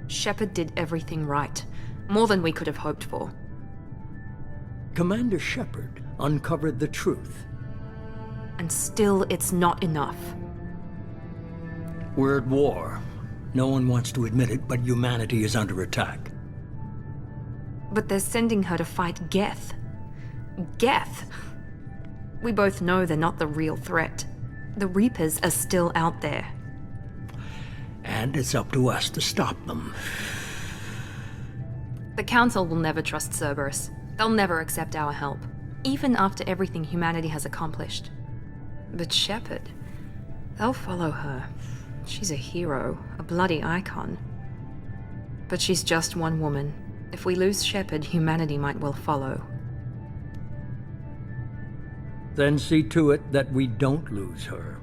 Shepard did everything right. More than we could have hoped for. Commander Shepard uncovered the truth. And still, it's not enough. We're at war. No one wants to admit it, but humanity is under attack. But they're sending her to fight Geth. Geth! We both know they're not the real threat. The Reapers are still out there. And it's up to us to stop them. The Council will never trust Cerberus. They'll never accept our help, even after everything humanity has accomplished. But Shepard, they'll follow her. She's a hero, a bloody icon. But she's just one woman. If we lose Shepard, humanity might well follow. Then see to it that we don't lose her.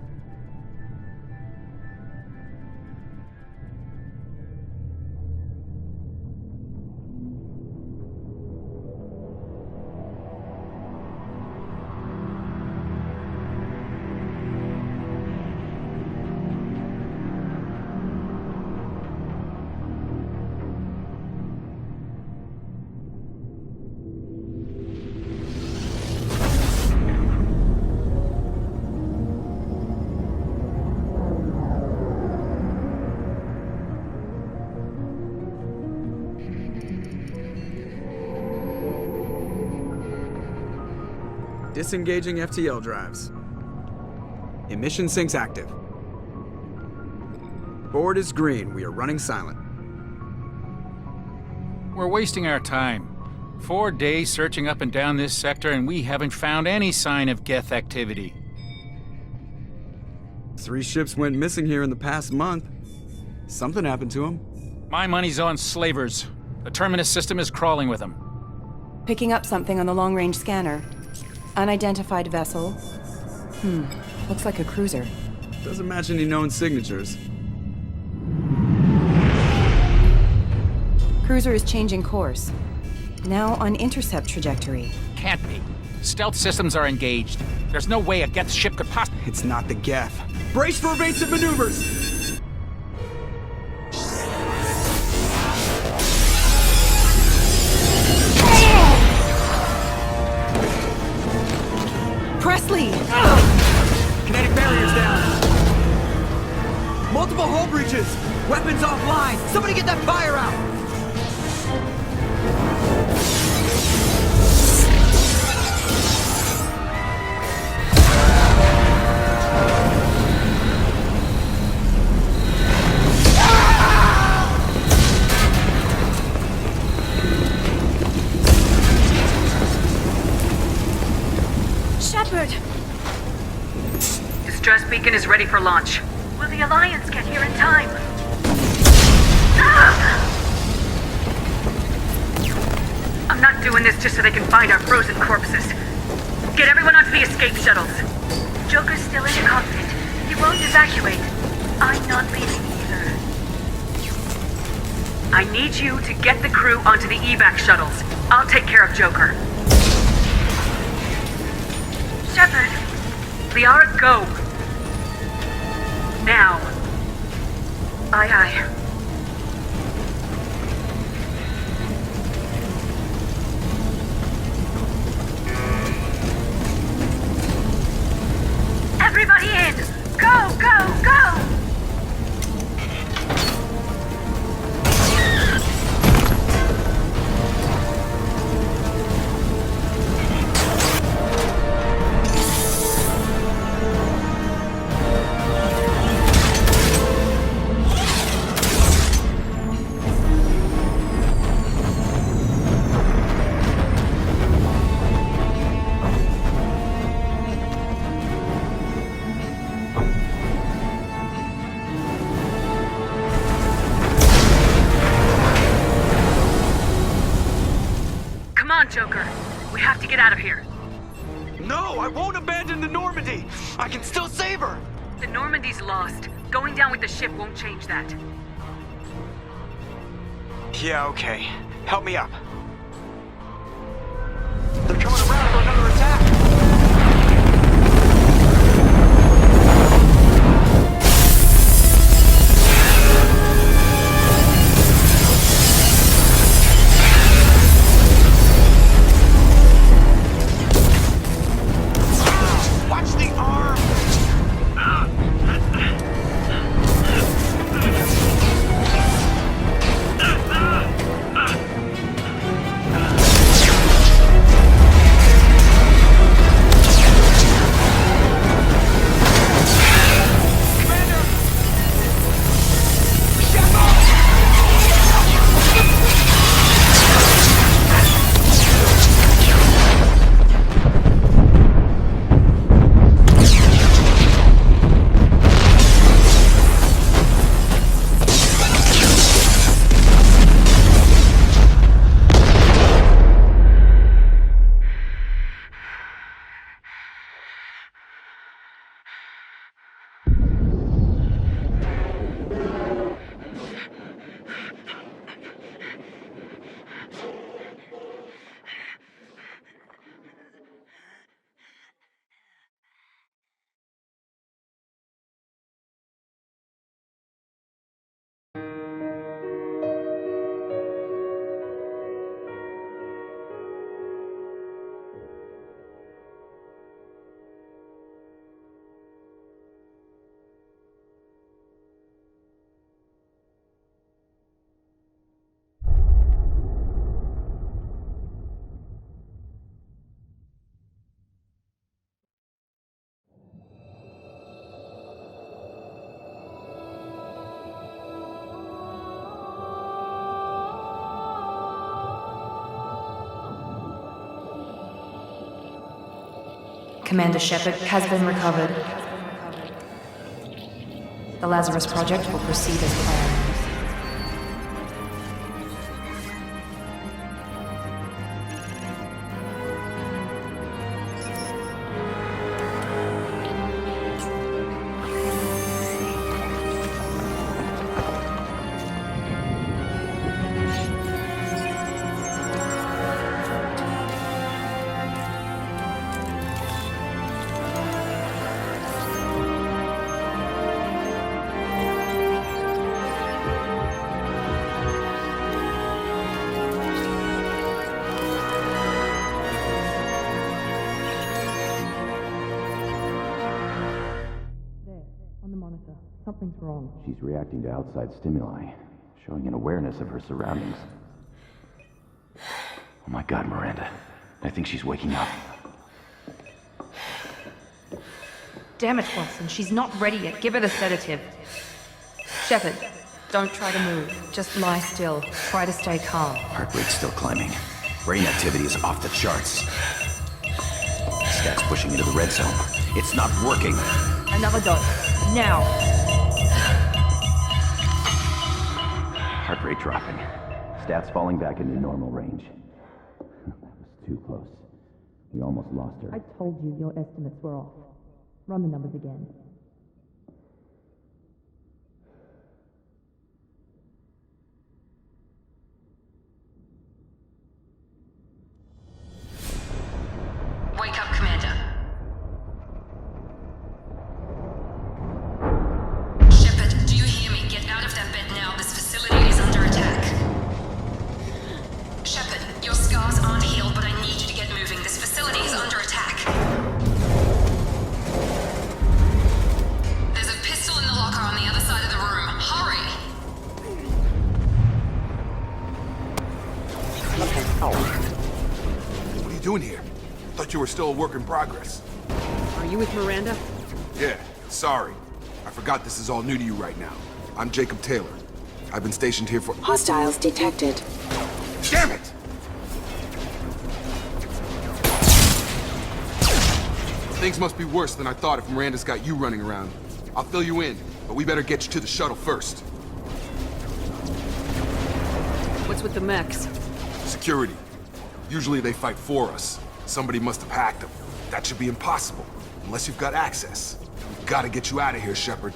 Disengaging FTL drives. Emission sinks active. Board is green. We are running silent. We're wasting our time. 4 days searching up and down this sector, and we haven't found any sign of Geth activity. 3 ships went missing here in the past month. Something happened to them. My money's on slavers. The Terminus system is crawling with them. Picking up something on the long-range scanner. Unidentified vessel. Looks like a cruiser. Doesn't match any known signatures. Cruiser is changing course. Now on intercept trajectory. Can't be. Stealth systems are engaged. There's no way a Geth ship could possibly... It's not the Geth. Brace for evasive maneuvers! Presley! Kinetic barriers down. Multiple hull breaches. Weapons offline. Somebody get that fire out. Shepard! Distress beacon is ready for launch. Will the Alliance get here in time? Ah! I'm not doing this just so they can find our frozen corpses. Get everyone onto the escape shuttles. Joker's still in the cockpit. He won't evacuate. I'm not leaving either. I need you to get the crew onto the evac shuttles. I'll take care of Joker. Shepard! Liara, go! Now. Aye, aye. Everybody in! Go, go, go! Joker. We have to get out of here. No, I won't abandon the Normandy. I can still save her. The Normandy's lost. Going down with the ship won't change that. Yeah, okay. Help me up. They're coming around for another attack. Commander Shepard has been recovered. The Lazarus project will proceed as planned. Something's wrong. She's reacting to outside stimuli, showing an awareness of her surroundings. Oh my god, Miranda. I think she's waking up. Damn it, Watson. She's not ready yet. Give her the sedative. Shepard, don't try to move. Just lie still. Try to stay calm. Heart rate's still climbing. Brain activity is off the charts. Stats pushing into the red zone. It's not working. Another dose. Now. Heart rate dropping. Stats falling back into normal range. That was too close. We almost lost her. I told you your estimates were off. Run the numbers again. Wake up, Commander. Shepard, do you hear me? Get out of that bed now. This facility is under attack. Shepard, your scars aren't healed, but I need you to get moving. This facility is under attack. There's a pistol in the locker on the other side of the room. Hurry! What are you doing here? Thought you were still a work in progress. Are you with Miranda? Yeah, sorry. I forgot this is all new to you right now. I'm Jacob Taylor. I've been stationed here for— Hostiles detected. Damn it! Things must be worse than I thought if Miranda's got you running around. I'll fill you in, but we better get you to the shuttle first. What's with the mechs? Security. Usually they fight for us. Somebody must have hacked them. That should be impossible, unless you've got access. We've got to get you out of here, Shepard.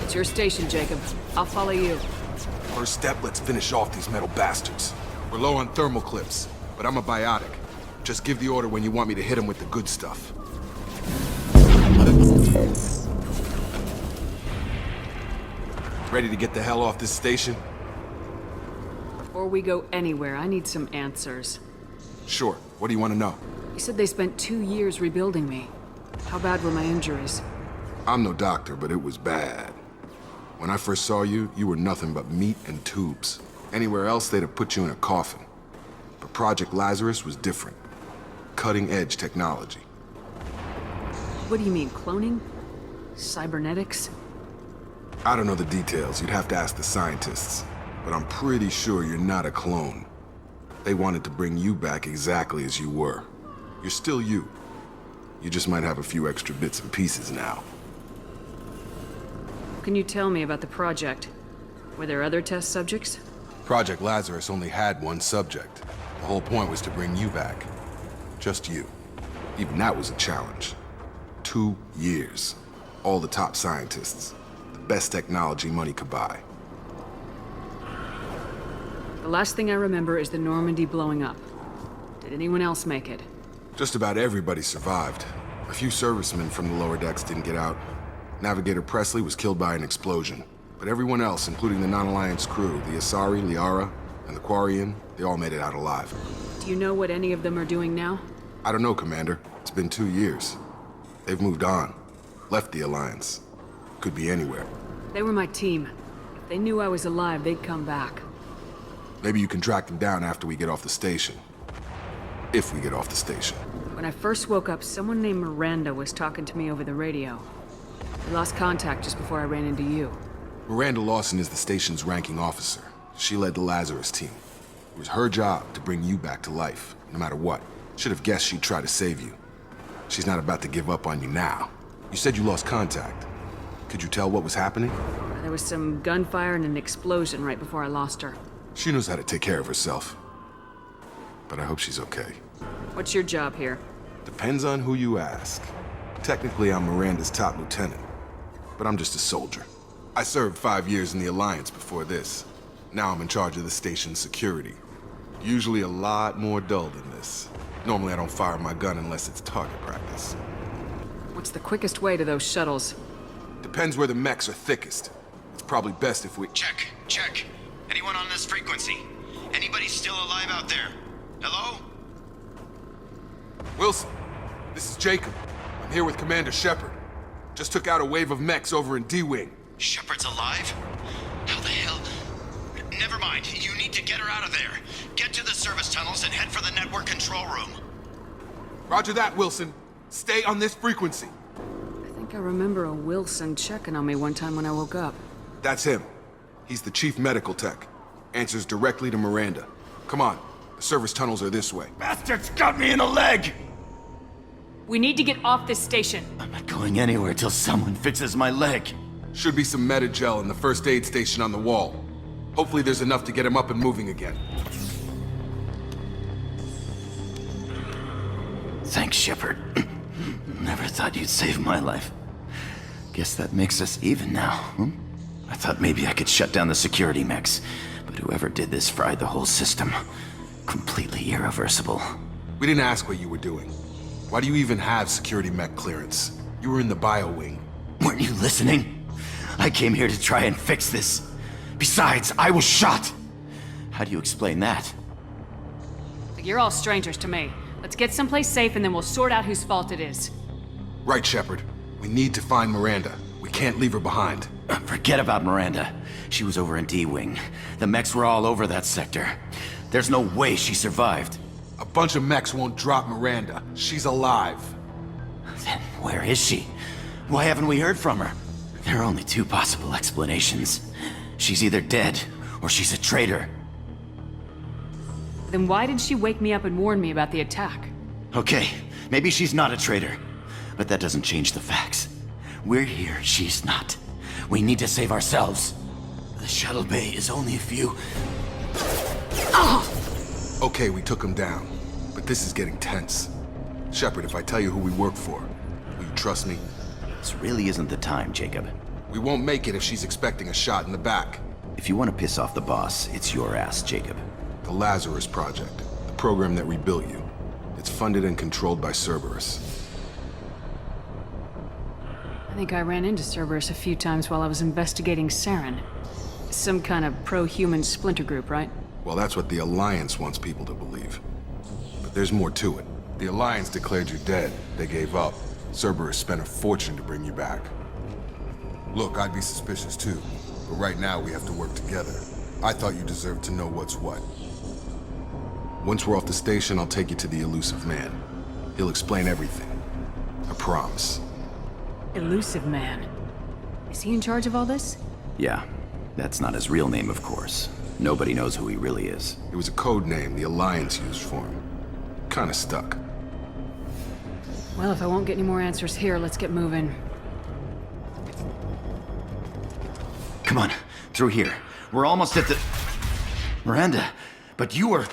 It's your station, Jacob. I'll follow you. First step, let's finish off these metal bastards. We're low on thermal clips, but I'm a biotic. Just give the order when you want me to hit them with the good stuff. Ready to get the hell off this station? Before we go anywhere, I need some answers. Sure. What do you want to know? You said they spent 2 years rebuilding me. How bad were my injuries? I'm no doctor, but it was bad. When I first saw you, you were nothing but meat and tubes. Anywhere else, they'd have put you in a coffin. But Project Lazarus was different. Cutting-edge technology. What do you mean, cloning? Cybernetics? I don't know the details. You'd have to ask the scientists. But I'm pretty sure you're not a clone. They wanted to bring you back exactly as you were. You're still you. You just might have a few extra bits and pieces now. What can you tell me about the project? Were there other test subjects? Project Lazarus only had one subject. The whole point was to bring you back. Just you. Even that was a challenge. 2 years. All the top scientists. The best technology money could buy. The last thing I remember is the Normandy blowing up. Did anyone else make it? Just about everybody survived. A few servicemen from the lower decks didn't get out. Navigator Presley was killed by an explosion. But everyone else, including the non-Alliance crew, the Asari, Liara, and the Quarian, they all made it out alive. Do you know what any of them are doing now? I don't know, Commander. It's been 2 years. They've moved on. Left the Alliance. Could be anywhere. They were my team. If they knew I was alive, they'd come back. Maybe you can track them down after we get off the station. If we get off the station. When I first woke up, someone named Miranda was talking to me over the radio. We lost contact just before I ran into you. Miranda Lawson is the station's ranking officer. She led the Lazarus team. It was her job to bring you back to life, no matter what. Should have guessed she'd try to save you. She's not about to give up on you now. You said you lost contact. Could you tell what was happening? There was some gunfire and an explosion right before I lost her. She knows how to take care of herself. But I hope she's okay. What's your job here? Depends on who you ask. Technically, I'm Miranda's top lieutenant. But I'm just a soldier. I served 5 years in the Alliance before this. Now I'm in charge of the station's security. Usually a lot more dull than this. Normally I don't fire my gun unless it's target practice. What's the quickest way to those shuttles? Depends where the mechs are thickest. It's probably best if we... Check. Anyone on this frequency? Anybody still alive out there? Hello? Wilson, this is Jacob. I'm here with Commander Shepard. Just took out a wave of mechs over in D-Wing. Shepard's alive? How the hell? Never mind. You need to get her out of there. Get to the service tunnels and head for the network control room. Roger that, Wilson. Stay on this frequency. I think I remember a Wilson checking on me one time when I woke up. That's him. He's the chief medical tech. Answers directly to Miranda. Come on. The service tunnels are this way. Bastard's got me in the leg! We need to get off this station. I'm not going anywhere till someone fixes my leg. Should be some Medi-gel in the first aid station on the wall. Hopefully there's enough to get him up and moving again. Thanks, Shepard. Never thought you'd save my life. Guess that makes us even now, huh? I thought maybe I could shut down the security mechs, but whoever did this fried the whole system. Completely irreversible. We didn't ask what you were doing. Why do you even have security mech clearance? You were in the bio wing. Weren't you listening? I came here to try and fix this. Besides, I was shot. How do you explain that? You're all strangers to me. Let's get someplace safe and then we'll sort out whose fault it is. Right, Shepard. We need to find Miranda. We can't leave her behind. Forget about Miranda. She was over in D-Wing. The mechs were all over that sector. There's no way she survived. A bunch of mechs won't drop Miranda. She's alive. Then where is she? Why haven't we heard from her? There are only two possible explanations. She's either dead, or she's a traitor. Then why did she wake me up and warn me about the attack? Okay, maybe she's not a traitor. But that doesn't change the facts. We're here, she's not. We need to save ourselves. The shuttle bay is only a few... Okay, we took him down. But this is getting tense. Shepard, if I tell you who we work for, will you trust me? This really isn't the time, Jacob. We won't make it if she's expecting a shot in the back. If you want to piss off the boss, it's your ass, Jacob. The Lazarus project. The program that rebuilt you. It's funded and controlled by Cerberus. I think I ran into Cerberus a few times while I was investigating Saren. Some kind of pro-human splinter group, right? Well, that's what the Alliance wants people to believe. But there's more to it. The Alliance declared you dead. They gave up. Cerberus spent a fortune to bring you back. Look, I'd be suspicious too. But right now we have to work together. I thought you deserved to know what's what. Once we're off the station, I'll take you to the Illusive Man. He'll explain everything. I promise. Illusive Man. Is he in charge of all this? Yeah, that's not his real name, of course. Nobody knows who he really is. It was a code name the Alliance used for him. Kinda stuck. Well, if I won't get any more answers here, let's get moving. Come on, through here. We're almost at the... Miranda, but you were...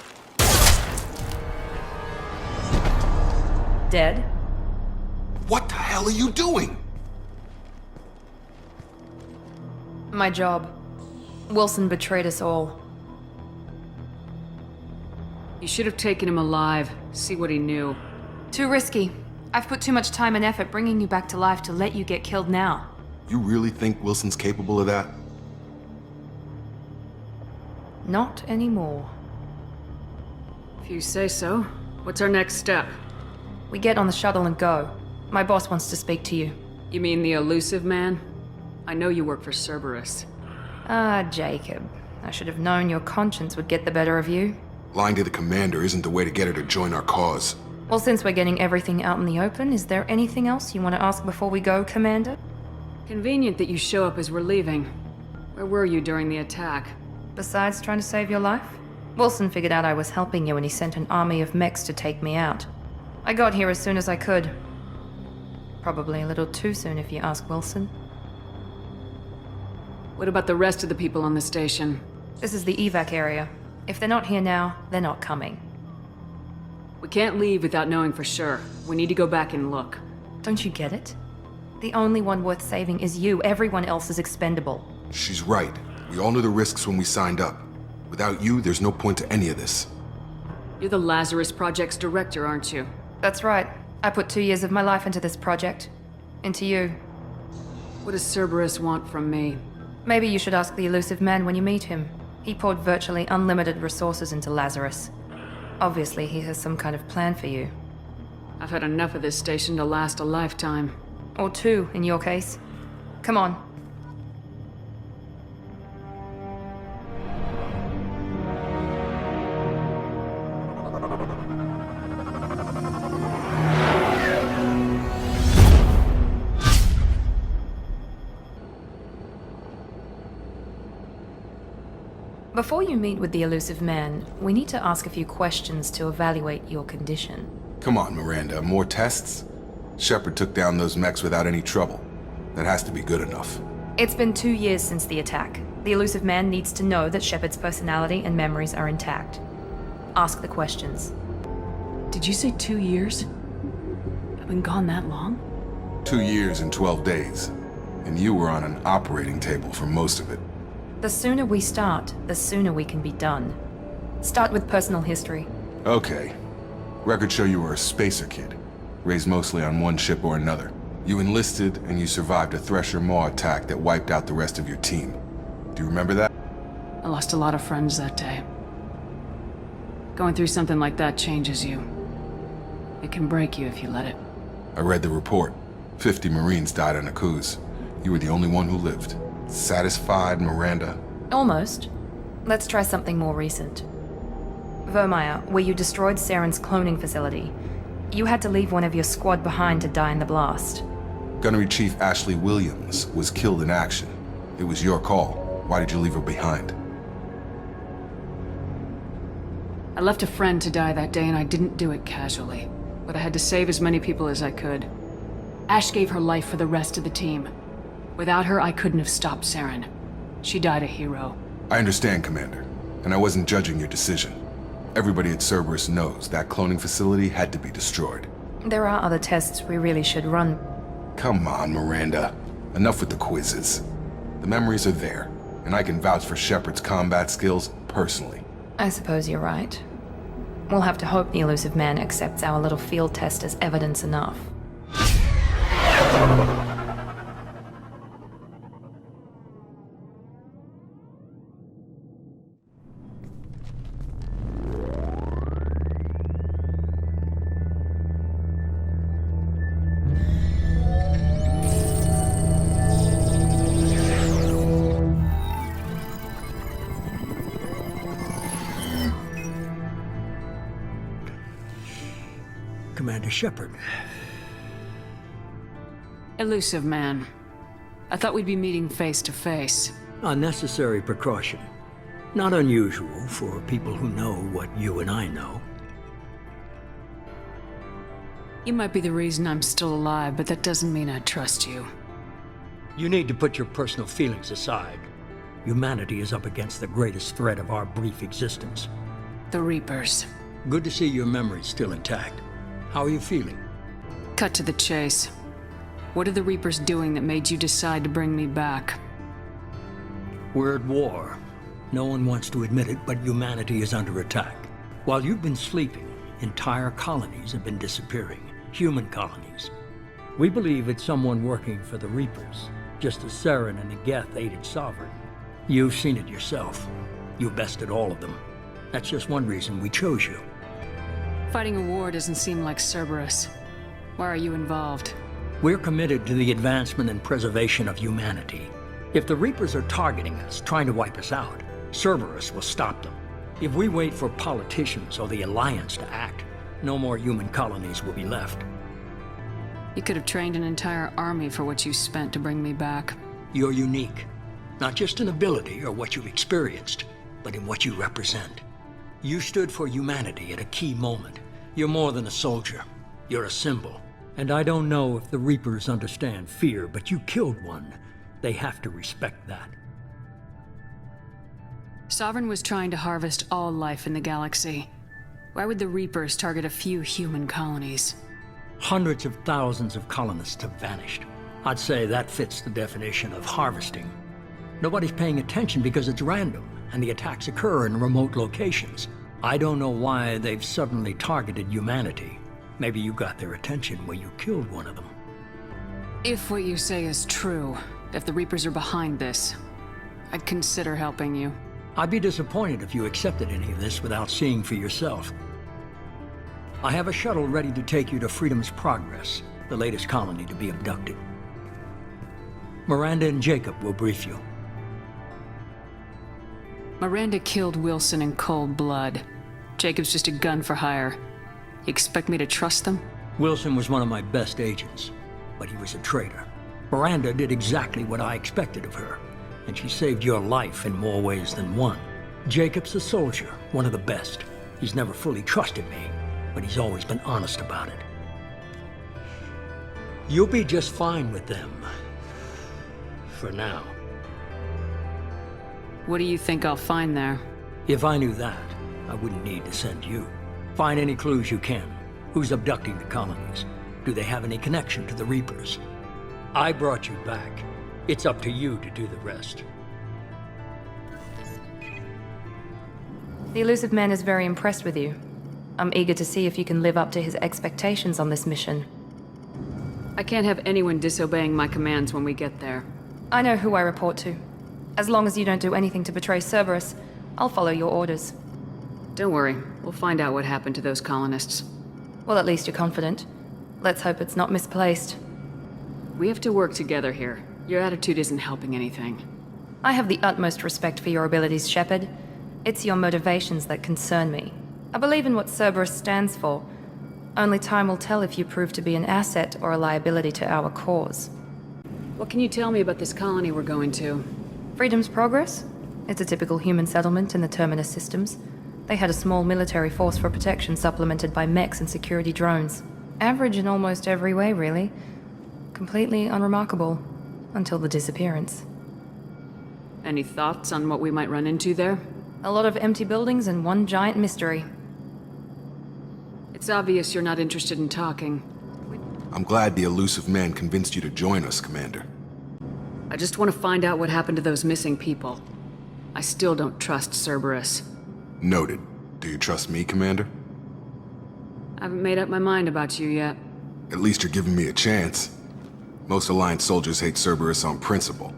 Dead? What the hell are you doing? My job. Wilson betrayed us all. You should have taken him alive, see what he knew. Too risky. I've put too much time and effort bringing you back to life to let you get killed now. You really think Wilson's capable of that? Not anymore. If you say so. What's our next step? We get on the shuttle and go. My boss wants to speak to you. You mean the Illusive Man? I know you work for Cerberus. Ah, Jacob. I should have known your conscience would get the better of you. Lying to the commander isn't the way to get her to join our cause. Well, since we're getting everything out in the open, is there anything else you want to ask before we go, Commander? Convenient that you show up as we're leaving. Where were you during the attack? Besides trying to save your life? Wilson figured out I was helping you when he sent an army of mechs to take me out. I got here as soon as I could. Probably a little too soon if you ask Wilson. What about the rest of the people on the station? This is the evac area. If they're not here now, they're not coming. We can't leave without knowing for sure. We need to go back and look. Don't you get it? The only one worth saving is you. Everyone else is expendable. She's right. We all knew the risks when we signed up. Without you, there's no point to any of this. You're the Lazarus Project's director, aren't you? That's right. I put 2 years of my life into this project. Into you. What does Cerberus want from me? Maybe you should ask the Illusive Man when you meet him. He poured virtually unlimited resources into Lazarus. Obviously, he has some kind of plan for you. I've had enough of this station to last a lifetime. Or 2, in your case. Come on. Before you meet with the Illusive Man, we need to ask a few questions to evaluate your condition. Come on, Miranda, more tests? Shepard took down those mechs without any trouble. That has to be good enough. It's been 2 years since the attack. The Illusive Man needs to know that Shepard's personality and memories are intact. Ask the questions. Did you say 2 years? I've been gone that long? 2 years and 12 days. And you were on an operating table for most of it. The sooner we start, the sooner we can be done. Start with personal history. Okay. Records show you were a spacer kid, raised mostly on one ship or another. You enlisted and you survived a Thresher Maw attack that wiped out the rest of your team. Do you remember that? I lost a lot of friends that day. Going through something like that changes you. It can break you if you let it. I read the report. 50 Marines died on a cruise. You were the only one who lived. Satisfied, Miranda? Almost. Let's try something more recent. Vermeer, where you destroyed Saren's cloning facility. You had to leave one of your squad behind to die in the blast. Gunnery Chief Ashley Williams was killed in action. It was your call. Why did you leave her behind? I left a friend to die that day and I didn't do it casually. But I had to save as many people as I could. Ash gave her life for the rest of the team. Without her, I couldn't have stopped Saren. She died a hero. I understand, Commander. And I wasn't judging your decision. Everybody at Cerberus knows that cloning facility had to be destroyed. There are other tests we really should run. Come on, Miranda. Enough with the quizzes. The memories are there, and I can vouch for Shepard's combat skills personally. I suppose you're right. We'll have to hope the Illusive Man accepts our little field test as evidence enough. Commander Shepard. Illusive Man. I thought we'd be meeting face to face. Unnecessary precaution. Not unusual for people who know what you and I know. You might be the reason I'm still alive, but that doesn't mean I trust you. You need to put your personal feelings aside. Humanity is up against the greatest threat of our brief existence. The Reapers. Good to see your memory's still intact. How are you feeling? Cut to the chase. What are the Reapers doing that made you decide to bring me back? We're at war. No one wants to admit it, but humanity is under attack. While you've been sleeping, entire colonies have been disappearing. Human colonies. We believe it's someone working for the Reapers, just as Saren and the Geth aided Sovereign. You've seen it yourself. You bested all of them. That's just one reason we chose you. Fighting a war doesn't seem like Cerberus. Why are you involved? We're committed to the advancement and preservation of humanity. If the Reapers are targeting us, trying to wipe us out, Cerberus will stop them. If we wait for politicians or the Alliance to act, no more human colonies will be left. You could have trained an entire army for what you spent to bring me back. You're unique. Not just in ability or what you've experienced, but in what you represent. You stood for humanity at a key moment. You're more than a soldier. You're a symbol. And I don't know if the Reapers understand fear, but you killed one. They have to respect that. Sovereign was trying to harvest all life in the galaxy. Why would the Reapers target a few human colonies? Hundreds of thousands of colonists have vanished. I'd say that fits the definition of harvesting. Nobody's paying attention because it's random, and the attacks occur in remote locations. I don't know why they've suddenly targeted humanity. Maybe you got their attention when you killed one of them. If what you say is true, if the Reapers are behind this, I'd consider helping you. I'd be disappointed if you accepted any of this without seeing for yourself. I have a shuttle ready to take you to Freedom's Progress, the latest colony to be abducted. Miranda and Jacob will brief you. Miranda killed Wilson in cold blood. Jacob's just a gun for hire. You expect me to trust them? Wilson was one of my best agents, but he was a traitor. Miranda did exactly what I expected of her, and she saved your life in more ways than one. Jacob's a soldier, one of the best. He's never fully trusted me, but he's always been honest about it. You'll be just fine with them. For now. What do you think I'll find there? If I knew that, I wouldn't need to send you. Find any clues you can. Who's abducting the colonies? Do they have any connection to the Reapers? I brought you back. It's up to you to do the rest. The Illusive Man is very impressed with you. I'm eager to see if you can live up to his expectations on this mission. I can't have anyone disobeying my commands when we get there. I know who I report to. As long as you don't do anything to betray Cerberus, I'll follow your orders. Don't worry, we'll find out what happened to those colonists. Well, at least you're confident. Let's hope it's not misplaced. We have to work together here. Your attitude isn't helping anything. I have the utmost respect for your abilities, Shepard. It's your motivations that concern me. I believe in what Cerberus stands for. Only time will tell if you prove to be an asset or a liability to our cause. What can you tell me about this colony we're going to? Freedom's Progress? It's a typical human settlement in the Terminus systems. They had a small military force for protection supplemented by mechs and security drones. Average in almost every way, really. Completely unremarkable. Until the disappearance. Any thoughts on what we might run into there? A lot of empty buildings and one giant mystery. It's obvious you're not interested in talking. I'm glad the Illusive Man convinced you to join us, Commander. I just want to find out what happened to those missing people. I still don't trust Cerberus. Noted. Do you trust me, Commander? I haven't made up my mind about you yet. At least you're giving me a chance. Most Alliance soldiers hate Cerberus on principle.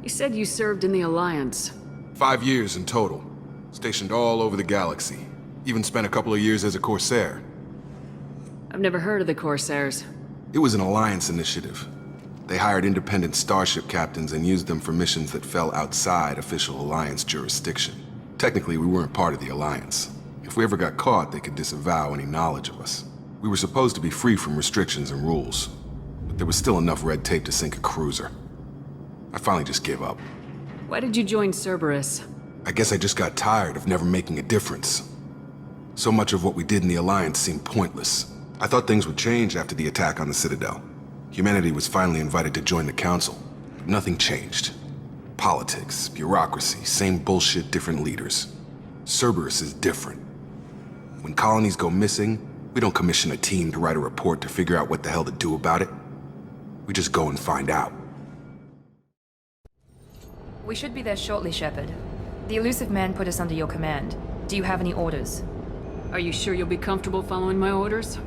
You said you served in the Alliance. 5 years in total. Stationed all over the galaxy. Even spent a couple of years as a Corsair. I've never heard of the Corsairs. It was an Alliance initiative. They hired independent starship captains and used them for missions that fell outside official Alliance jurisdiction. Technically, we weren't part of the Alliance. If we ever got caught, they could disavow any knowledge of us. We were supposed to be free from restrictions and rules, but there was still enough red tape to sink a cruiser. I finally just gave up. Why did you join Cerberus? I guess I just got tired of never making a difference. So much of what we did in the Alliance seemed pointless. I thought things would change after the attack on the Citadel. Humanity was finally invited to join the Council, but nothing changed. Politics, bureaucracy, same bullshit, different leaders. Cerberus is different. When colonies go missing, we don't commission a team to write a report to figure out what the hell to do about it. We just go and find out. We should be there shortly, Shepard. The Illusive Man put us under your command. Do you have any orders? Are you sure you'll be comfortable following my orders?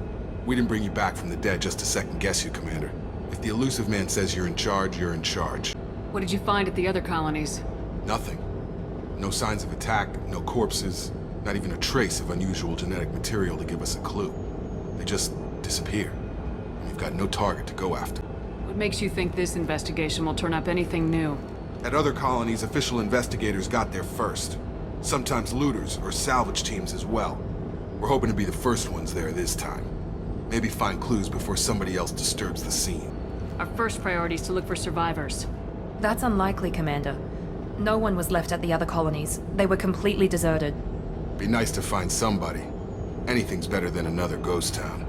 We didn't bring you back from the dead just to second-guess you, Commander. If the Illusive Man says you're in charge, you're in charge. What did you find at the other colonies? Nothing. No signs of attack, no corpses, not even a trace of unusual genetic material to give us a clue. They just disappear. We've got no target to go after. What makes you think this investigation will turn up anything new? At other colonies, official investigators got there first. Sometimes looters or salvage teams as well. We're hoping to be the first ones there this time. Maybe find clues before somebody else disturbs the scene. Our first priority is to look for survivors. That's unlikely, Commander. No one was left at the other colonies. They were completely deserted. Be nice to find somebody. Anything's better than another ghost town.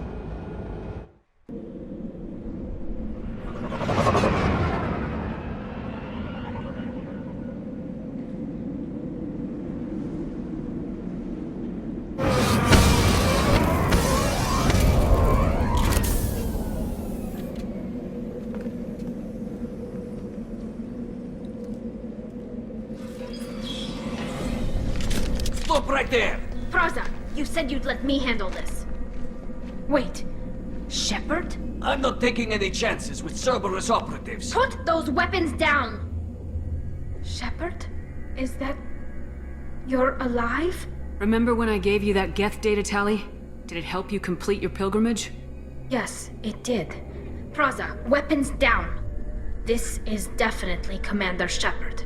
right there! Praza, you said you'd let me handle this. Wait, Shepard? I'm not taking any chances with Cerberus operatives. Put those weapons down! Shepard? Is that... you're alive? Remember when I gave you that Geth data tally? Did it help you complete your pilgrimage? Yes, it did. Praza, weapons down! This is definitely Commander Shepard.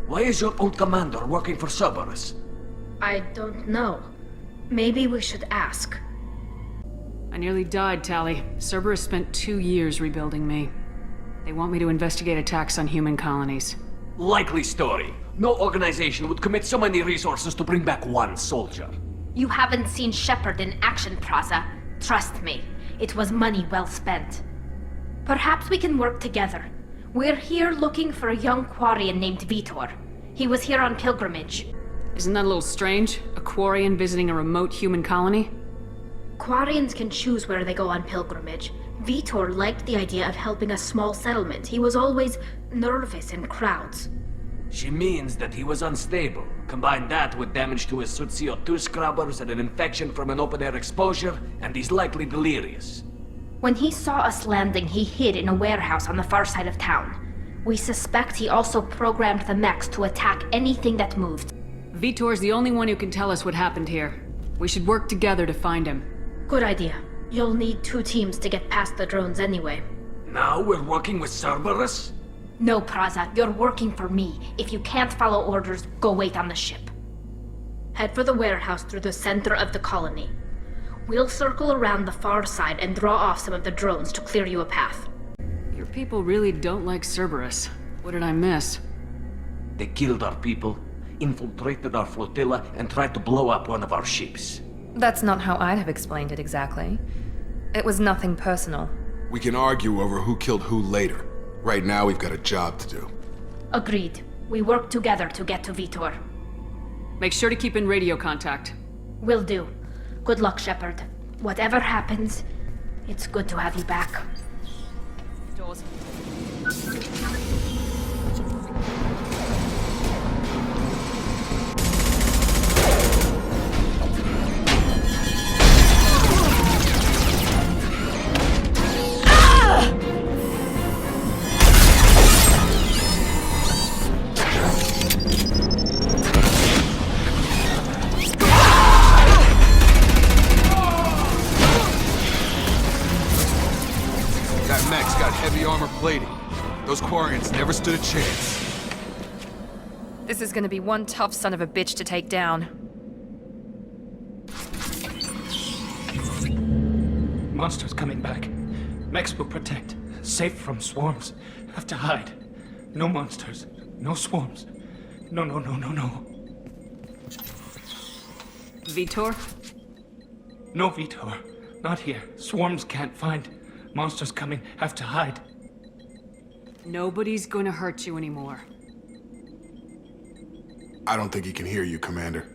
Why is your old commander working for Cerberus? I don't know. Maybe we should ask. I nearly died, Tally. Cerberus spent 2 years rebuilding me. They want me to investigate attacks on human colonies. Likely story. No organization would commit so many resources to bring back one soldier. You haven't seen Shepard in action, Praza. Trust me, it was money well spent. Perhaps we can work together. We're here looking for a young Quarian named Vitor. He was here on pilgrimage. Isn't that a little strange? A Quarian visiting a remote human colony? Quarians can choose where they go on pilgrimage. Vitor liked the idea of helping a small settlement. He was always nervous in crowds. She means that he was unstable. Combine that with damage to his CO2 scrubbers and an infection from an open-air exposure, and he's likely delirious. When he saw us landing, he hid in a warehouse on the far side of town. We suspect he also programmed the mechs to attack anything that moved. Vitor's the only one who can tell us what happened here. We should work together to find him. Good idea. You'll need 2 teams to get past the drones anyway. Now we're working with Cerberus? No, Praza, you're working for me. If you can't follow orders, go wait on the ship. Head for the warehouse through the center of the colony. We'll circle around the far side and draw off some of the drones to clear you a path. Your people really don't like Cerberus. What did I miss? They killed our people, infiltrated our flotilla, and tried to blow up one of our ships. That's not how I'd have explained it exactly. It was nothing personal. We can argue over who killed who later. Right now, we've got a job to do. Agreed. We work together to get to Vitor. Make sure to keep in radio contact. Will do. Good luck, Shepard. Whatever happens, it's good to have you back. Doors. Plating. Those Quarians never stood a chance. This is gonna be one tough son of a bitch to take down. Monsters coming back. Mechs will protect. Safe from swarms. Have to hide. No monsters. No swarms. No. Vitor? No Vitor. Not here. Swarms can't find. Monsters coming. Have to hide. Nobody's gonna hurt you anymore. I don't think he can hear you, Commander.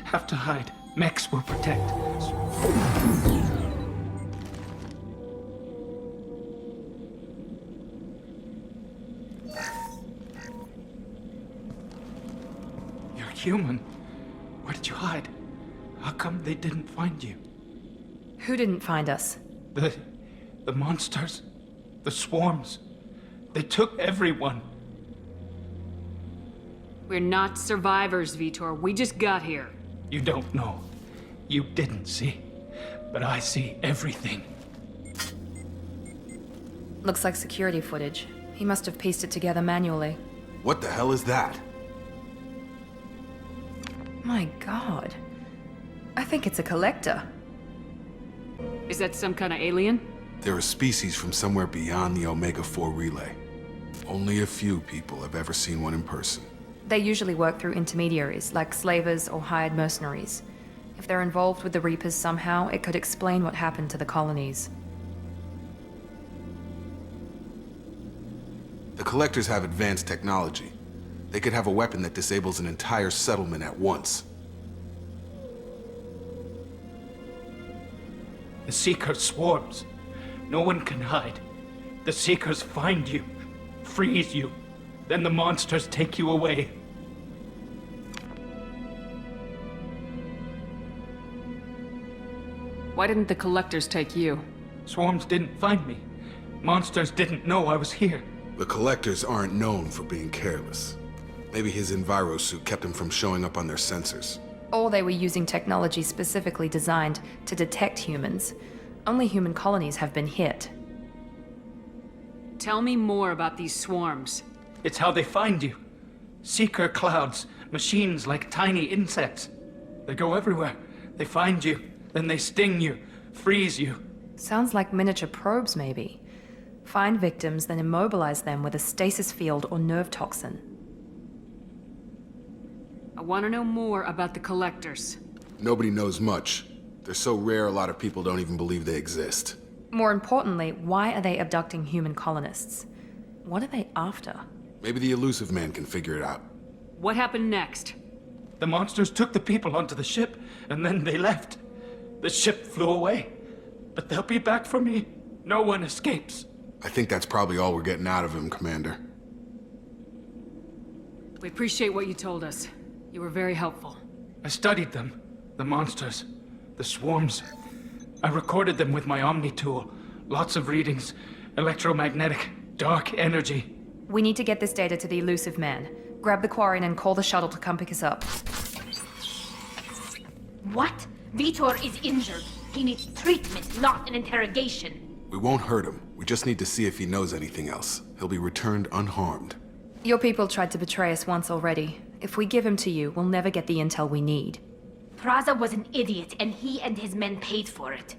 Have to hide. Mechs will protect. You're human. Where did you hide? How come they didn't find you? Who didn't find us? The monsters. The swarms. They took everyone. We're not survivors, Vitor. We just got here. You don't know. You didn't see. But I see everything. Looks like security footage. He must have pieced it together manually. What the hell is that? My god. I think it's a collector. Is that some kind of alien? They're a species from somewhere beyond the Omega-4 relay. Only a few people have ever seen one in person. They usually work through intermediaries, like slavers or hired mercenaries. If they're involved with the Reapers somehow, it could explain what happened to the colonies. The Collectors have advanced technology. They could have a weapon that disables an entire settlement at once. The Seekers swarms. No one can hide. The Seekers find you, freeze you, Then the monsters take you away. Why didn't the collectors take you? Swarms didn't find me. Monsters didn't know I was here. The collectors aren't known for being careless. Maybe his enviro suit kept him from showing up on their sensors. Or they were using technology specifically designed to detect humans. Only human colonies have been hit. Tell me more about these swarms. It's how they find you. Seeker clouds, machines like tiny insects. They go everywhere. They find you, then they sting you, freeze you. Sounds like miniature probes, maybe. Find victims, then immobilize them with a stasis field or nerve toxin. I want to know more about the collectors. Nobody knows much. They're so rare a lot of people don't even believe they exist. More importantly, why are they abducting human colonists? What are they after? Maybe the Illusive Man can figure it out. What happened next? The monsters took the people onto the ship, and then they left. The ship flew away. But they'll be back for me. No one escapes. I think that's probably all we're getting out of him, Commander. We appreciate what you told us. You were very helpful. I studied them. The monsters. The swarms. I recorded them with my Omni tool. Lots of readings. Electromagnetic. Dark energy. We need to get this data to the Illusive Man. Grab the Quarian and call the shuttle to come pick us up. What? Vitor is injured. He needs treatment, not an interrogation. We won't hurt him. We just need to see if he knows anything else. He'll be returned unharmed. Your people tried to betray us once already. If we give him to you, we'll never get the intel we need. Praza was an idiot, and he and his men paid for it.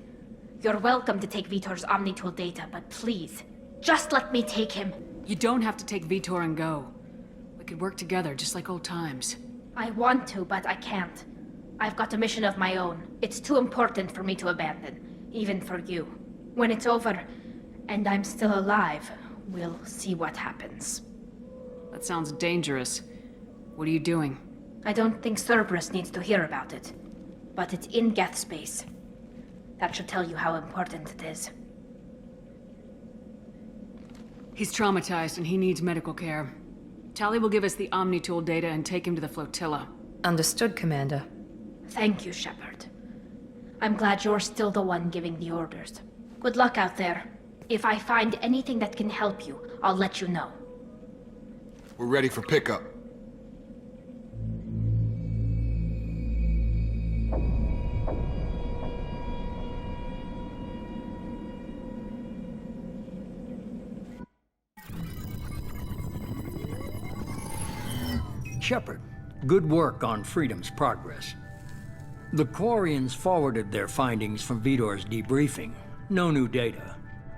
You're welcome to take Vitor's Omnitool data, but please, just let me take him. You don't have to take Vitor and go. We could work together, just like old times. I want to, but I can't. I've got a mission of my own. It's too important for me to abandon, even for you. When it's over, and I'm still alive, we'll see what happens. That sounds dangerous. What are you doing? I don't think Cerberus needs to hear about it. But it's in Geth space. That should tell you how important it is. He's traumatized and he needs medical care. Tally will give us the Omnitool data and take him to the flotilla. Understood, Commander. Thank you, Shepard. I'm glad you're still the one giving the orders. Good luck out there. If I find anything that can help you, I'll let you know. We're ready for pickup. Shepard, good work on Freedom's progress. The Quarians forwarded their findings from Vitor's debriefing. No new data,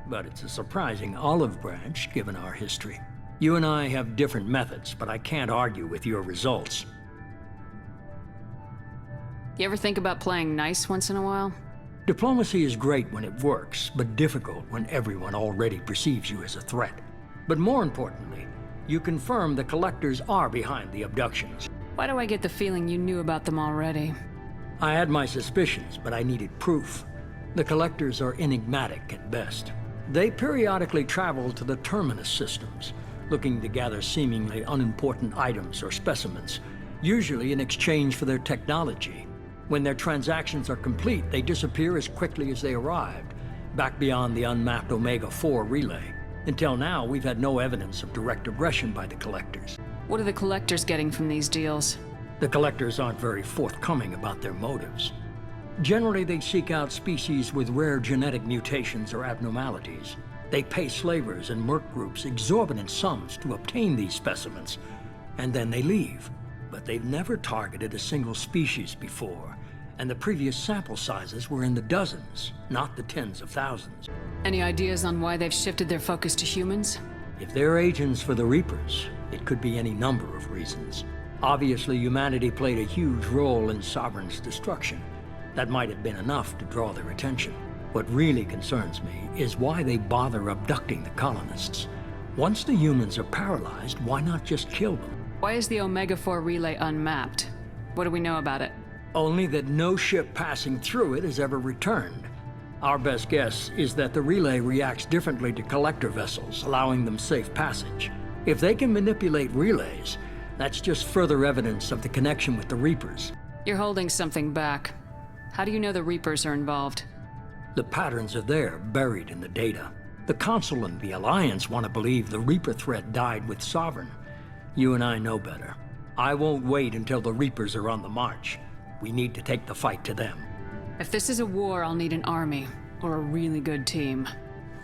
but it's a surprising olive branch given our history. You and I have different methods, but I can't argue with your results. You ever think about playing nice once in a while? Diplomacy is great when it works, but difficult when everyone already perceives you as a threat. But more importantly, you confirm the collectors are behind the abductions. Why do I get the feeling you knew about them already? I had my suspicions, but I needed proof. The collectors are enigmatic at best. They periodically travel to the terminus systems, looking to gather seemingly unimportant items or specimens, usually in exchange for their technology. When their transactions are complete, they disappear as quickly as they arrived, back beyond the unmapped Omega-4 relay. Until now, we've had no evidence of direct aggression by the collectors. What are the collectors getting from these deals? The collectors aren't very forthcoming about their motives. Generally, they seek out species with rare genetic mutations or abnormalities. They pay slavers and merc groups exorbitant sums to obtain these specimens, and then they leave. But they've never targeted a single species before, and the previous sample sizes were in the dozens, not the tens of thousands. Any ideas on why they've shifted their focus to humans? If they're agents for the Reapers, it could be any number of reasons. Obviously, humanity played a huge role in Sovereign's destruction. That might have been enough to draw their attention. What really concerns me is why they bother abducting the colonists. Once the humans are paralyzed, why not just kill them? Why is the Omega-4 relay unmapped? What do we know about it? Only that no ship passing through it has ever returned. Our best guess is that the relay reacts differently to collector vessels, allowing them safe passage. If they can manipulate relays, that's just further evidence of the connection with the Reapers. You're holding something back. How do you know the Reapers are involved? The patterns are there, buried in the data. The Council and the Alliance want to believe the Reaper threat died with Sovereign. You and I know better. I won't wait until the Reapers are on the march. We need to take the fight to them. If this is a war, I'll need an army, or a really good team.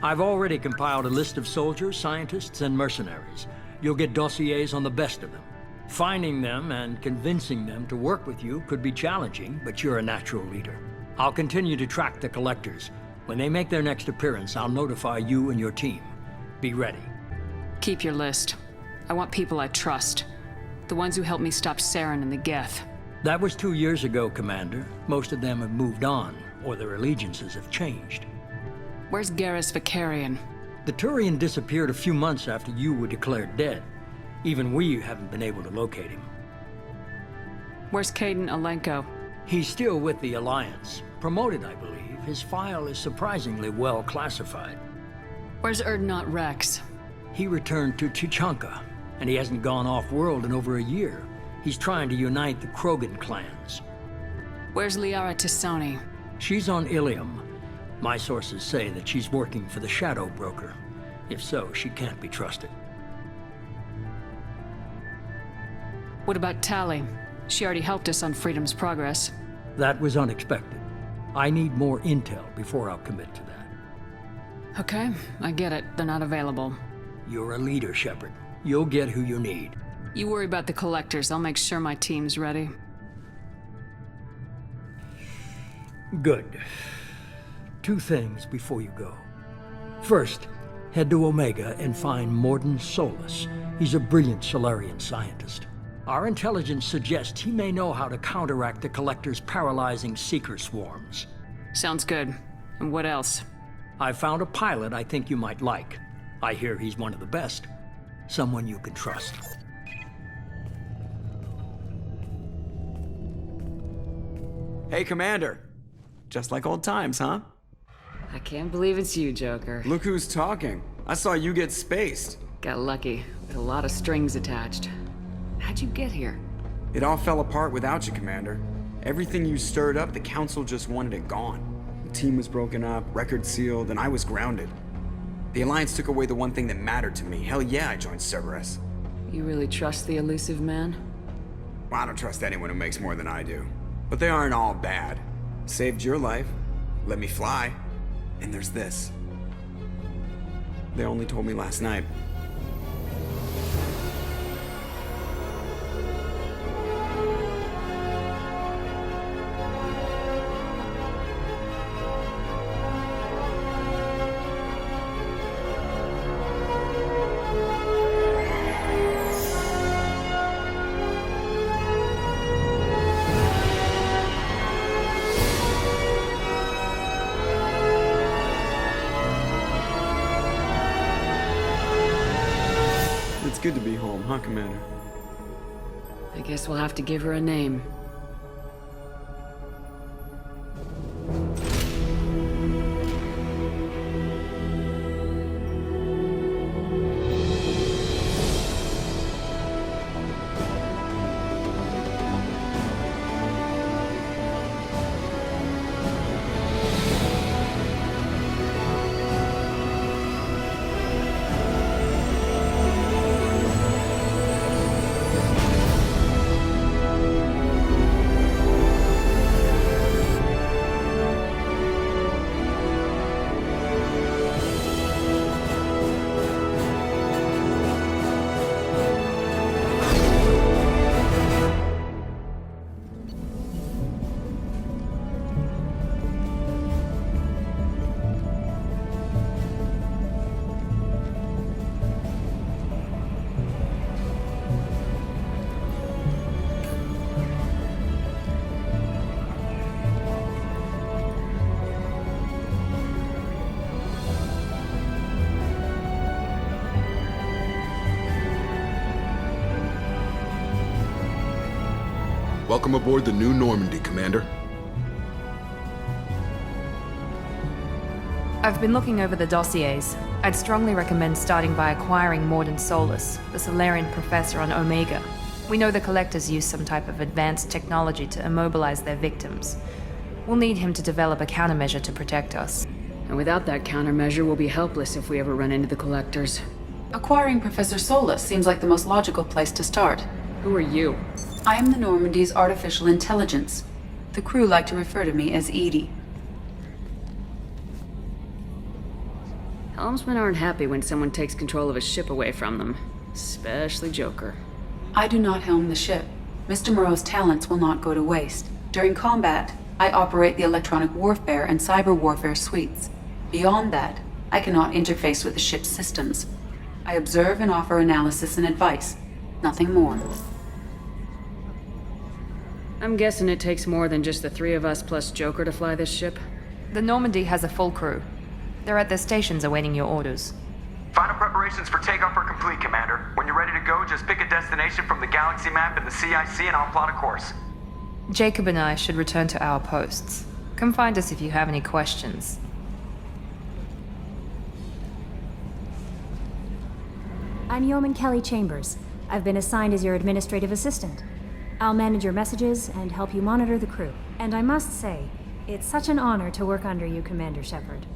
I've already compiled a list of soldiers, scientists, and mercenaries. You'll get dossiers on the best of them. Finding them and convincing them to work with you could be challenging, but you're a natural leader. I'll continue to track the collectors. When they make their next appearance, I'll notify you and your team. Be ready. Keep your list. I want people I trust. The ones who helped me stop Saren and the Geth. That was 2 years ago, Commander. Most of them have moved on, or their allegiances have changed. Where's Garrus Vicarian? The Turian disappeared a few months after you were declared dead. Even we haven't been able to locate him. Where's Caden Alenko? He's still with the Alliance. Promoted, I believe. His file is surprisingly well classified. Where's Erdnot Rex? He returned to Chichanka, and he hasn't gone off-world in over a year. He's trying to unite the Krogan clans. Where's Liara Tisani? She's on Ilium. My sources say that she's working for the Shadow Broker. If so, she can't be trusted. What about Tali? She already helped us on Freedom's Progress. That was unexpected. I need more intel before I'll commit to that. Okay, I get it. They're not available. You're a leader, Shepard. You'll get who you need. You worry about the collectors. I'll make sure my team's ready. Good. 2 things before you go. First, head to Omega and find Morden Solus. He's a brilliant Solarian scientist. Our intelligence suggests he may know how to counteract the Collector's paralyzing Seeker swarms. Sounds good. And what else? I found a pilot I think you might like. I hear he's one of the best. Someone you can trust. Hey, Commander. Just like old times, huh? I can't believe it's you, Joker. Look who's talking. I saw you get spaced. Got lucky, with a lot of strings attached. How'd you get here? It all fell apart without you, Commander. Everything you stirred up, the Council just wanted it gone. The team was broken up, record sealed, and I was grounded. The Alliance took away the one thing that mattered to me. Hell yeah, I joined Cerberus. You really trust the Illusive Man? Well, I don't trust anyone who makes more than I do. But they aren't all bad. Saved your life, let me fly, and there's this. They only told me last night. It's good to be home, huh, Commander? I guess we'll have to give her a name. Welcome aboard the new Normandy, Commander. I've been looking over the dossiers. I'd strongly recommend starting by acquiring Morden Solus, the Solarian professor on Omega. We know the Collectors use some type of advanced technology to immobilize their victims. We'll need him to develop a countermeasure to protect us. And without that countermeasure, we'll be helpless if we ever run into the Collectors. Acquiring Professor Solus seems like the most logical place to start. Who are you? I am the Normandy's artificial intelligence. The crew like to refer to me as Edie. Helmsmen aren't happy when someone takes control of a ship away from them. Especially Joker. I do not helm the ship. Mr. Moreau's talents will not go to waste. During combat, I operate the electronic warfare and cyber warfare suites. Beyond that, I cannot interface with the ship's systems. I observe and offer analysis and advice. Nothing more. I'm guessing it takes more than just the three of us plus Joker to fly this ship. The Normandy has a full crew. They're at their stations awaiting your orders. Final preparations for takeoff are complete, Commander. When you're ready to go, just pick a destination from the galaxy map and the CIC and I'll plot a course. Jacob and I should return to our posts. Come find us if you have any questions. I'm Yeoman Kelly Chambers. I've been assigned as your administrative assistant. I'll manage your messages and help you monitor the crew. And I must say, it's such an honor to work under you, Commander Shepard.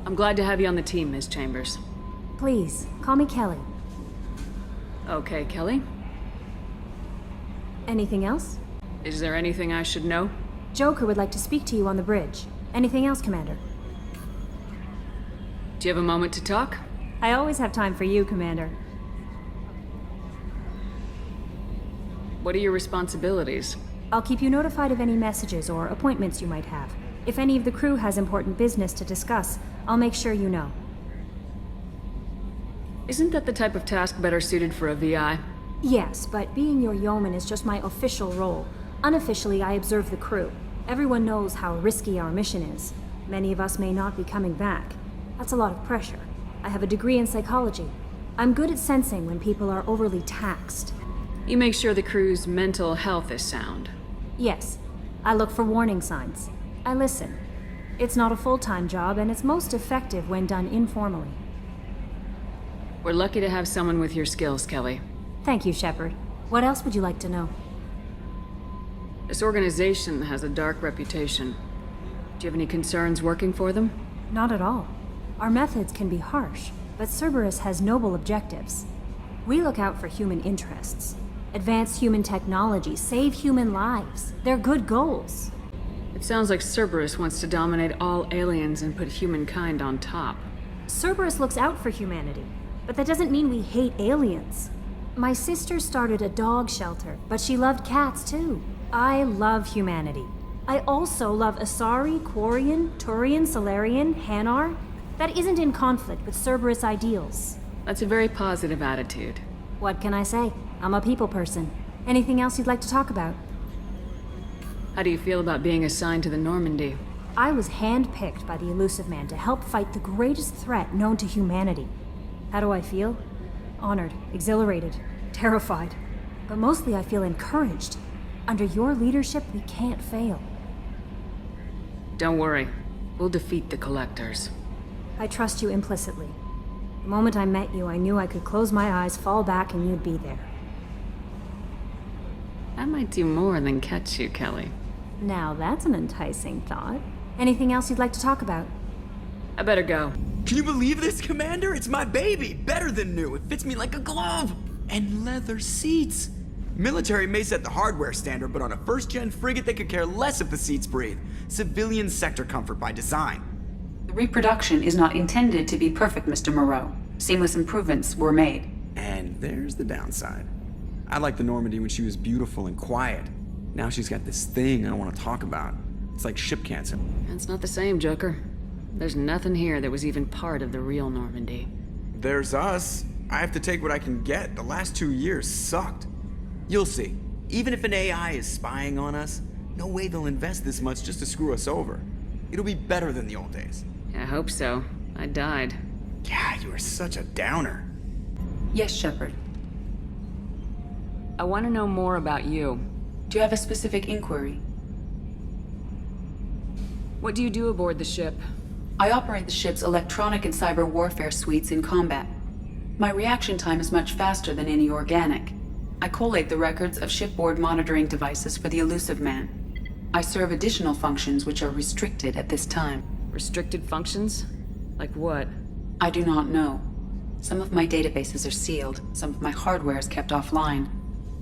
I'm glad to have you on the team, Ms. Chambers. Please, call me Kelly. Okay, Kelly. Anything else? Is there anything I should know? Joker would like to speak to you on the bridge. Anything else, Commander? Do you have a moment to talk? I always have time for you, Commander. What are your responsibilities? I'll keep you notified of any messages or appointments you might have. If any of the crew has important business to discuss, I'll make sure you know. Isn't that the type of task better suited for a VI? Yes, but being your yeoman is just my official role. Unofficially, I observe the crew. Everyone knows how risky our mission is. Many of us may not be coming back. That's a lot of pressure. I have a degree in psychology. I'm good at sensing when people are overly taxed. You make sure the crew's mental health is sound. Yes. I look for warning signs. I listen. It's not a full-time job, and it's most effective when done informally. We're lucky to have someone with your skills, Kelly. Thank you, Shepard. What else would you like to know? This organization has a dark reputation. Do you have any concerns working for them? Not at all. Our methods can be harsh, but Cerberus has noble objectives. We look out for human interests. Advance human technology, save human lives. They're good goals. It sounds like Cerberus wants to dominate all aliens and put humankind on top. Cerberus looks out for humanity, but that doesn't mean we hate aliens. My sister started a dog shelter, but she loved cats too. I love humanity. I also love Asari, Quarian, Turian, Solarian, Hanar. That isn't in conflict with Cerberus ideals. That's a very positive attitude. What can I say? I'm a people person. Anything else you'd like to talk about? How do you feel about being assigned to the Normandy? I was handpicked by the Illusive Man to help fight the greatest threat known to humanity. How do I feel? Honored, exhilarated, terrified. But mostly I feel encouraged. Under your leadership, we can't fail. Don't worry. We'll defeat the Collectors. I trust you implicitly. The moment I met you, I knew I could close my eyes, fall back, and you'd be there. I might do more than catch you, Kelly. Now that's an enticing thought. Anything else you'd like to talk about? I better go. Can you believe this, Commander? It's my baby! Better than new. It fits me like a glove! And leather seats! Military may set the hardware standard, but on a first-gen frigate, they could care less if the seats breathe. Civilian sector comfort by design. The reproduction is not intended to be perfect, Mr. Moreau. Seamless improvements were made. And there's the downside. I liked the Normandy when she was beautiful and quiet. Now she's got this thing I want to talk about. It's like ship cancer. It's not the same, Joker. There's nothing here that was even part of the real Normandy. There's us. I have to take what I can get. The last 2 years sucked. You'll see. Even if an AI is spying on us, no way they'll invest this much just to screw us over. It'll be better than the old days. I hope so. I died. Yeah, you are such a downer. Yes, Shepard. I want to know more about you. Do you have a specific inquiry? What do you do aboard the ship? I operate the ship's electronic and cyber warfare suites in combat. My reaction time is much faster than any organic. I collate the records of shipboard monitoring devices for the Illusive Man. I serve additional functions which are restricted at this time. Restricted functions? Like what? I do not know. Some of my databases are sealed, some of my hardware is kept offline.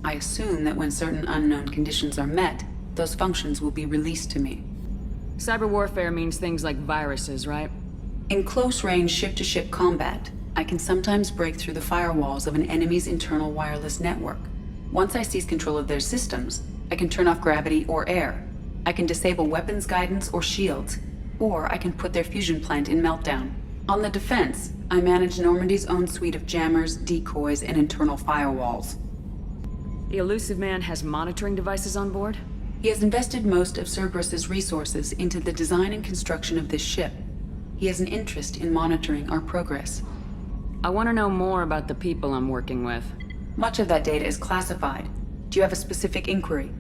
I assume that when certain unknown conditions are met, those functions will be released to me. Cyber warfare means things like viruses, right? In close-range ship-to-ship combat, I can sometimes break through the firewalls of an enemy's internal wireless network. Once I seize control of their systems, I can turn off gravity or air. I can disable weapons guidance or shields, or I can put their fusion plant in meltdown. On the defense, I manage Normandy's own suite of jammers, decoys, and internal firewalls. The Illusive Man has monitoring devices on board? He has invested most of Cerberus's resources into the design and construction of this ship. He has an interest in monitoring our progress. I want to know more about the people I'm working with. Much of that data is classified. Do you have a specific inquiry?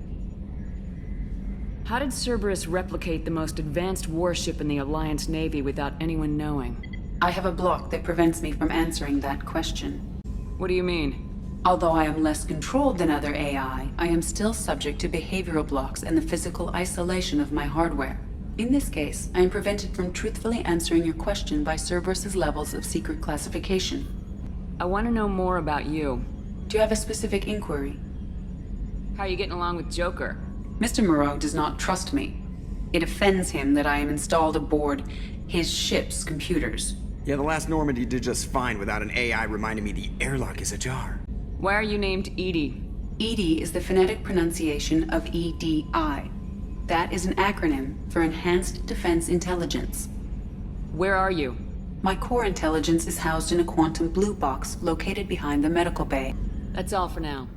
How did Cerberus replicate the most advanced warship in the Alliance Navy without anyone knowing? I have a block that prevents me from answering that question. What do you mean? Although I am less controlled than other AI, I am still subject to behavioral blocks and the physical isolation of my hardware. In this case, I am prevented from truthfully answering your question by Cerberus's levels of secret classification. I want to know more about you. Do you have a specific inquiry? How are you getting along with Joker? Mr. Moreau does not trust me. It offends him that I am installed aboard his ship's computers. Yeah, the last Normandy did just fine without an AI reminding me the airlock is ajar. Why are you named EDI? EDI is the phonetic pronunciation of EDI. That is an acronym for Enhanced Defense Intelligence. Where are you? My core intelligence is housed in a quantum blue box located behind the medical bay. That's all for now.